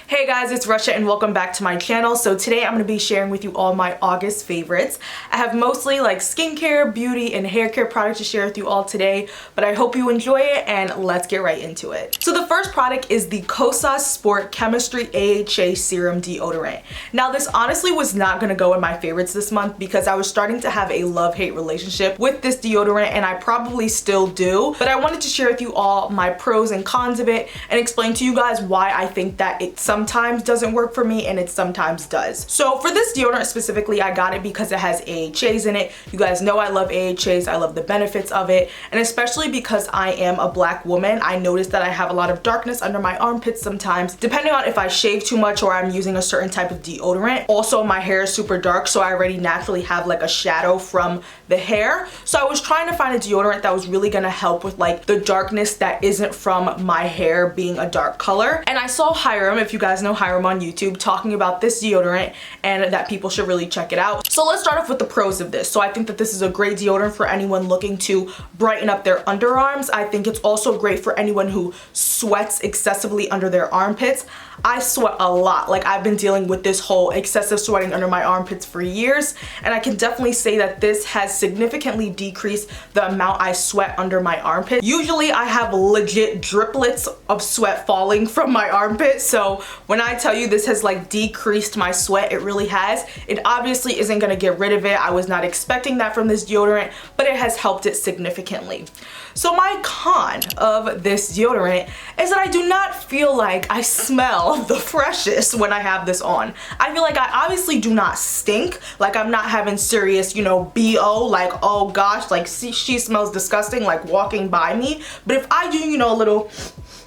Hey guys, it's Russia and welcome back to my channel. So today I'm going to be sharing with you all my August favorites. I have mostly like skincare, beauty, and hair care products to share with you all today, but I hope you enjoy it and let's get right into it. So the first product is the Kosas Sport Chemistry AHA Serum Deodorant. Now this honestly was not going to go in my favorites this month because I was starting to have a love-hate relationship with this deodorant, and I probably still do, but I wanted to share with you all my pros and cons of it and explain to you guys why I think that it sometimes doesn't work for me and it sometimes does. So for this deodorant specifically, I got it because it has AHAs in it. You guys know I love AHAs. I love the benefits of it, and especially because I am a black woman, I noticed that I have a lot of darkness under my armpits sometimes, depending on if I shave too much or I'm using a certain type of deodorant. Also, my hair is super dark, so I already naturally have like a shadow from the hair. So I was trying to find a deodorant that was really gonna help with like the darkness that isn't from my hair being a dark color. And I saw Hiram, if you guys know Hiram on YouTube, talking about this deodorant and that people should really check it out. So let's start off with the pros of this. So I think that this is a great deodorant for anyone looking to brighten up their underarms. I think it's also great for anyone who sweats excessively under their armpits. I sweat a lot. Like, I've been dealing with this whole excessive sweating under my armpits for years, and I can definitely say that this has significantly decreased the amount I sweat under my armpit. Usually I have legit driplets of sweat falling from my armpit, so when I tell you this has like decreased my sweat, it really has. It obviously isn't gonna get rid of it. I was not expecting that from this deodorant, but it has helped it significantly. So my con of this deodorant is that I do not feel like I smell the freshest when I have this on. I feel like I obviously do not stink. Like, I'm not having serious, BO, like, oh gosh, like she smells disgusting, like walking by me. But if I do, a little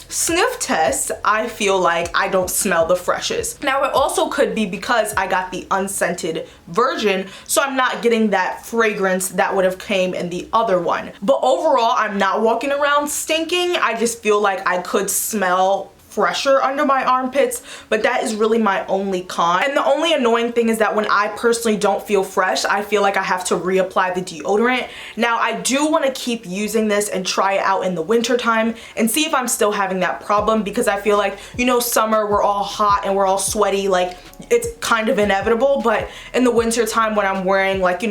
sniff test, I feel like I don't smell the freshest. Now it also could be because I got the unscented version, so I'm not getting that fragrance that would have came in the other one. But overall, I'm not walking around stinking. I just feel like I could smell fresher under my armpits, but that is really my only con. And the only annoying thing is that when I personally don't feel fresh, I feel like I have to reapply the deodorant. Now I do want to keep using this and try it out in the winter time and see if I'm still having that problem, because I feel like, summer we're all hot and we're all sweaty, like it's kind of inevitable. But in the winter time when I'm wearing like,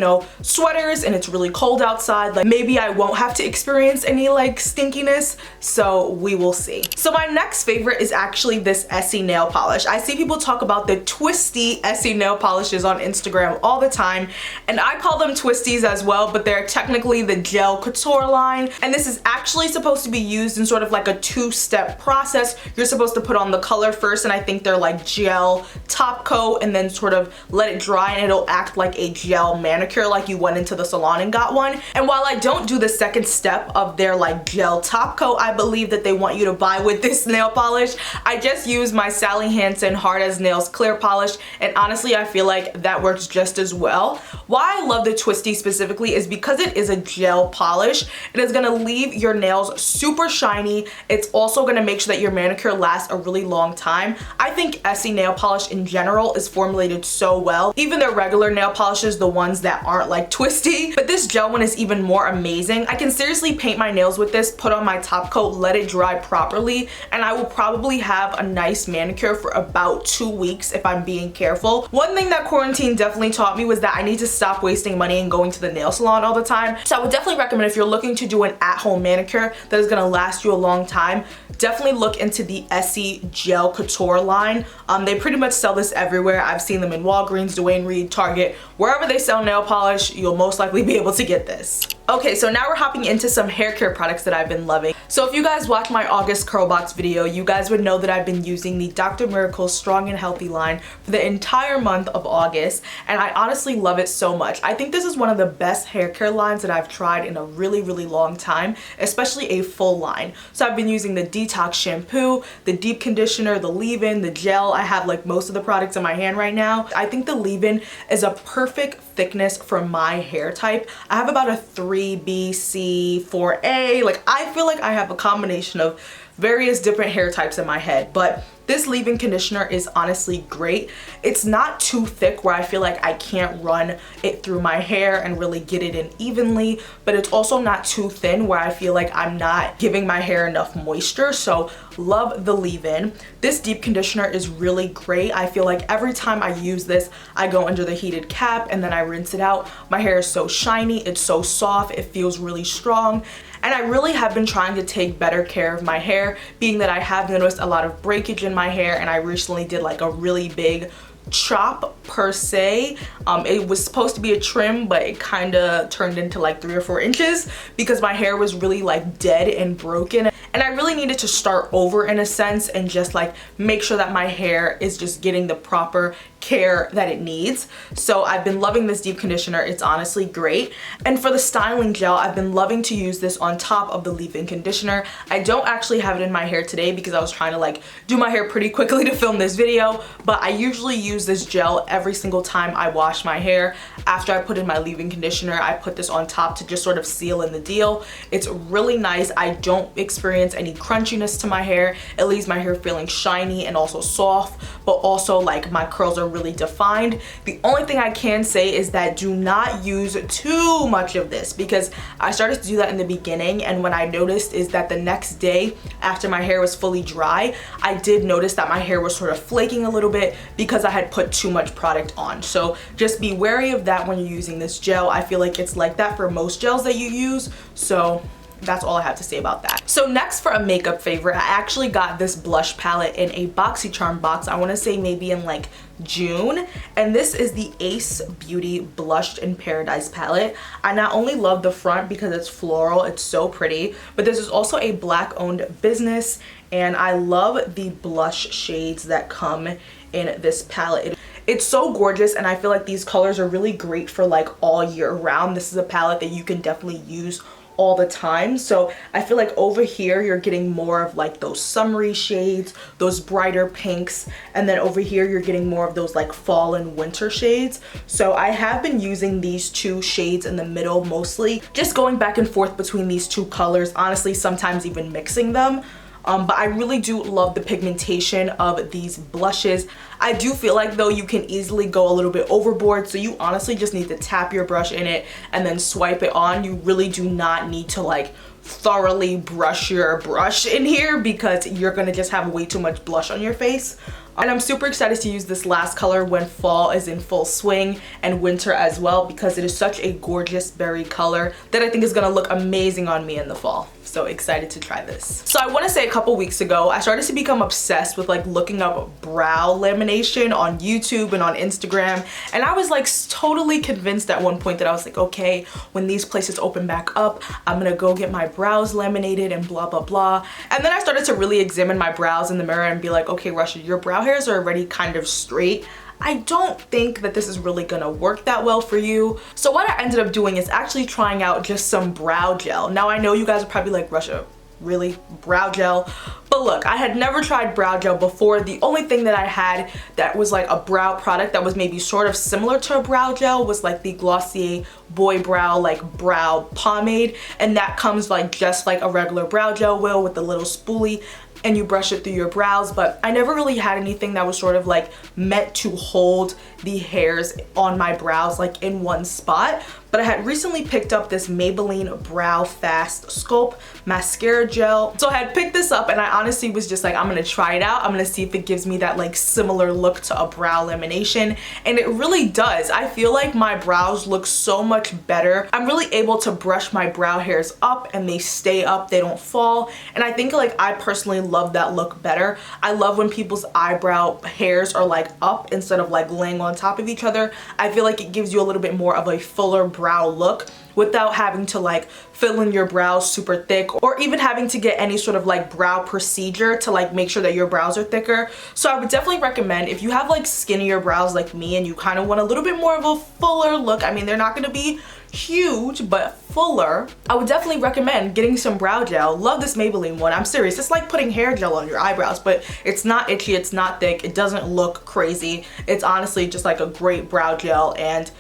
sweaters and it's really cold outside, like maybe I won't have to experience any like stinkiness, so we will see. So my next favorite is actually this Essie nail polish. I see people talk about the twisty Essie nail polishes on Instagram all the time, and I call them twisties as well, but they're technically the gel couture line, and this is actually supposed to be used in sort of like a two-step process. You're supposed to put on the color first, and I think they're like gel top coat, and then sort of let it dry and it'll act like a gel manicure, like you went into the salon and got one. And while I don't do the second step of their like gel top coat, I believe that they want you to buy with this nail polish. I just use my Sally Hansen Hard as Nails clear polish, and honestly I feel like that works just as well. Why I love the twisty specifically is because it is a gel polish. It is gonna leave your nails super shiny. It's also gonna make sure that your manicure lasts a really long time. I think Essie nail polish in general is formulated so well. Even their regular nail polishes, the ones that aren't like twisty, but this gel one is even more amazing. I can seriously paint my nails with this, put on my top coat, let it dry properly, and I will probably have a nice manicure for about 2 weeks if I'm being careful. One thing that quarantine definitely taught me was that I need to stop wasting money and going to the nail salon all the time. So I would definitely recommend, if you're looking to do an at-home manicure that is gonna last you a long time, definitely look into the Essie Gel Couture line. They pretty much sell this everywhere. I've seen them in Walgreens, Duane Reade, Target. Wherever they sell nail polish, you'll most likely be able to get this. Okay, so now we're hopping into some hair care products that I've been loving. So if you guys watched my August curl box video, you guys would know that I've been using the Dr. Miracle's Strong and Healthy line for the entire month of August, and I honestly love it so much. I think this is one of the best hair care lines that I've tried in a really, really long time, especially a full line. So I've been using the detox shampoo, the deep conditioner, the leave-in, the gel. I have like most of the products in my hand right now. I think the leave-in is a perfect thickness for my hair type. I have about a 3B, C, 4A. Like, I feel like I have a combination of various different hair types in my head, but This leave-in conditioner is honestly great. It's not too thick where I feel like I can't run it through my hair and really get it in evenly, but it's also not too thin where I feel like I'm not giving my hair enough moisture. So love the leave-in. This deep conditioner is really great. I feel like every time I use this, I go under the heated cap and then I rinse it out. My hair is so shiny, it's so soft, it feels really strong. And I really have been trying to take better care of my hair, being that I have noticed a lot of breakage in my hair, and I recently did like a really big chop per se. It was supposed to be a trim, but it kind of turned into like 3 or 4 inches because my hair was really like dead and broken, and I really needed to start over in a sense and just like make sure that my hair is just getting the proper care that it needs. So I've been loving this deep conditioner. It's honestly great. And for the styling gel, I've been loving to use this on top of the leave-in conditioner. I don't actually have it in my hair today because I was trying to like do my hair pretty quickly to film this video, but I usually use this gel every single time I wash my hair. After I put in my leave-in conditioner, I put this on top to just sort of seal in the deal. It's really nice. I don't experience any crunchiness to my hair. It leaves my hair feeling shiny and also soft, but also like my curls are really defined. The only thing I can say is that do not use too much of this, because I started to do that in the beginning, and what I noticed is that the next day after my hair was fully dry, I did notice that my hair was sort of flaking a little bit because I had put too much product on. So just be wary of that when you're using this gel. I feel like it's like that for most gels that you use, so that's all I have to say about that. So next, for a makeup favorite, I actually got this blush palette in a BoxyCharm box. I want to say maybe in like June, and this is the Ace Beauty Blushed in Paradise palette. I not only love the front because it's floral, it's so pretty, but this is also a black owned business, and I love the blush shades that come in this palette. It's so gorgeous, and I feel like these colors are really great for like all year round. This is a palette that you can definitely use all the time. So I feel like over here you're getting more of like those summery shades, those brighter pinks, and then over here you're getting more of those like fall and winter shades. So I have been using these 2 shades in the middle mostly, just going back and forth between these 2 colors, honestly sometimes even mixing them. But I really do love the pigmentation of these blushes. I do feel like though you can easily go a little bit overboard, so you honestly just need to tap your brush in it and then swipe it on. You really do not need to like thoroughly brush your brush in here because you're gonna just have way too much blush on your face. And I'm super excited to use this last color when fall is in full swing, and winter as well, because it is such a gorgeous berry color that I think is gonna look amazing on me in the fall. So excited to try this. So I want to say a couple weeks ago, I started to become obsessed with like looking up brow lamination on YouTube and on Instagram, and I was like totally convinced at one point that I was like, okay, when these places open back up, I'm gonna go get my brows laminated and blah blah blah. And then I started to really examine my brows in the mirror and be like, okay Russia, your brow hairs are already kind of straight. I don't think that this is really gonna work that well for you. So what I ended up doing is actually trying out just some brow gel. Now I know you guys are probably like, Russia, really? Brow gel? But look, I had never tried brow gel before. The only thing that I had that was like a brow product that was maybe sort of similar to a brow gel was like the Glossier Boy Brow like brow pomade, and that comes like just like a regular brow gel will with the little spoolie, and you brush it through your brows. But I never really had anything that was sort of like meant to hold the hairs on my brows like in one spot. But I had recently picked up this Maybelline Brow Fast Sculpt mascara gel. So I had picked this up and I honestly was just like, I'm gonna try it out. I'm gonna see if it gives me that like similar look to a brow lamination, and it really does. I feel like my brows look so much better. I'm really able to brush my brow hairs up and they stay up, they don't fall. And I think like I personally love that look better. I love when people's eyebrow hairs are like up instead of like laying on top of each other. I feel like it gives you a little bit more of a fuller brow look without having to like fill in your brows super thick, or even having to get any sort of like brow procedure to like make sure that your brows are thicker. So I would definitely recommend, if you have like skinnier brows like me and you kind of want a little bit more of a fuller look, I mean they're not gonna be huge but fuller, I would definitely recommend getting some brow gel. Love this Maybelline one. I'm serious, it's like putting hair gel on your eyebrows, but it's not itchy, it's not thick, it doesn't look crazy. It's honestly just like a great brow gel, and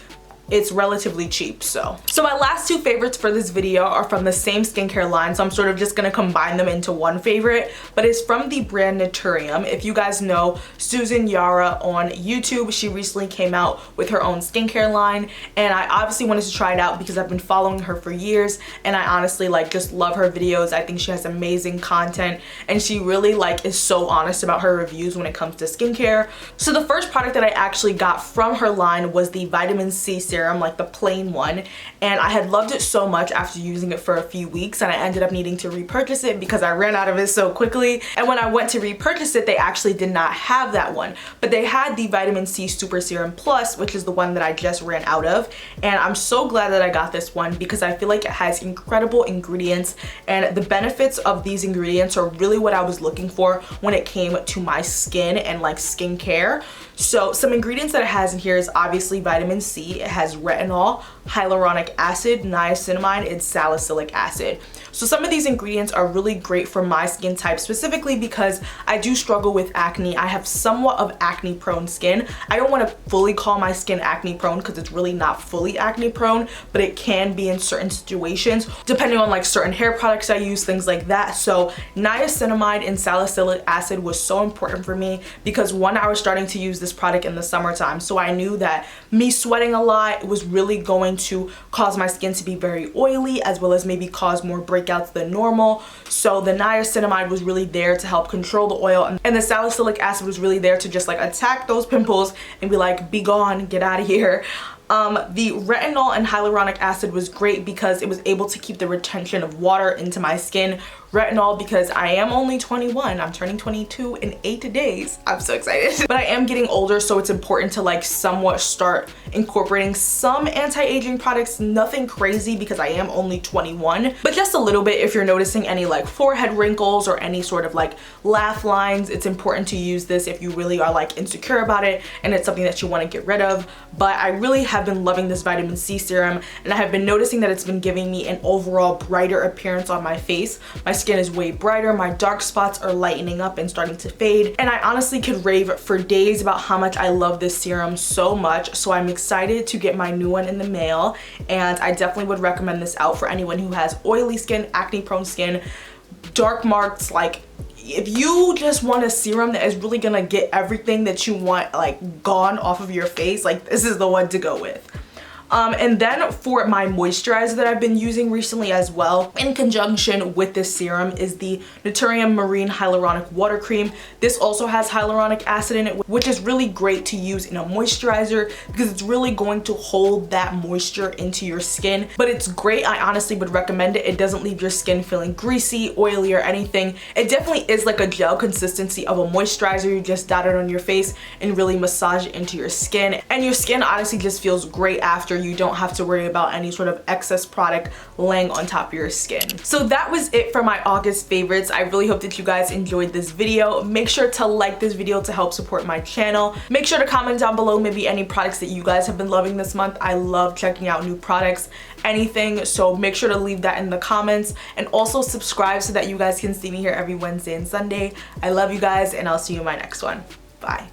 it's relatively cheap. So my last two favorites for this video are from the same skincare line, so I'm sort of just gonna combine them into one favorite, but it's from the brand Naturium. If you guys know Susan Yara on YouTube, she recently came out with her own skincare line, and I obviously wanted to try it out because I've been following her for years, and I honestly like just love her videos. I think she has amazing content, and she really like is so honest about her reviews when it comes to skincare. So the first product that I actually got from her line was the vitamin C serum, like the plain one, and I had loved it so much after using it for a few weeks, and I ended up needing to repurchase it because I ran out of it so quickly. And when I went to repurchase it, they actually did not have that one, but they had the vitamin C super serum plus, which is the one that I just ran out of, and I'm so glad that I got this one because I feel like it has incredible ingredients, and the benefits of these ingredients are really what I was looking for when it came to my skin and like skincare. So some ingredients that it has in here is obviously vitamin C. It has retinol, hyaluronic acid, niacinamide, and salicylic acid. So some of these ingredients are really great for my skin type, specifically because I do struggle with acne. I have somewhat of acne prone skin. I don't want to fully call my skin acne prone because it's really not fully acne prone, but it can be in certain situations depending on like certain hair products I use, things like that. So niacinamide and salicylic acid was so important for me because one, I was starting to use this product in the summertime, so I knew that me sweating a lot was really going to cause my skin to be very oily, as well as maybe cause more breakouts than normal. So the niacinamide was really there to help control the oil, and the salicylic acid was really there to just like attack those pimples and be like, be gone, get out of here. The retinol and hyaluronic acid was great because it was able to keep the retention of water into my skin. Retinol because I am only 21. I'm turning 22 in 8 days. I'm so excited. But I am getting older, so it's important to like somewhat start incorporating some anti-aging products. Nothing crazy because I am only 21, but just a little bit if you're noticing any like forehead wrinkles or any sort of like laugh lines. It's important to use this if you really are like insecure about it and it's something that you want to get rid of. But I really have been loving this vitamin C serum, and I have been noticing that it's been giving me an overall brighter appearance on my face. My skin is way brighter, my dark spots are lightening up and starting to fade, and I honestly could rave for days about how much I love this serum so much. So I'm excited to get my new one in the mail, and I definitely would recommend this out for anyone who has oily skin, acne prone skin, dark marks. Like if you just want a serum that is really gonna get everything that you want like gone off of your face, like this is the one to go with. And then for my moisturizer that I've been using recently as well, in conjunction with this serum, is the Naturium Marine Hyaluronic Water Cream. This also has hyaluronic acid in it, which is really great to use in a moisturizer because it's really going to hold that moisture into your skin. But it's great. I honestly would recommend it. It doesn't leave your skin feeling greasy, oily, or anything. It definitely is like a gel consistency of a moisturizer. You just dot it on your face and really massage it into your skin. And your skin honestly just feels great after. You don't have to worry about any sort of excess product laying on top of your skin. So that was it for my August favorites. I really hope that you guys enjoyed this video. Make sure to like this video to help support my channel. Make sure to comment down below maybe any products that you guys have been loving this month. I love checking out new products, anything, so make sure to leave that in the comments, and also subscribe so that you guys can see me here every Wednesday and Sunday. I love you guys, and I'll see you in my next one. Bye.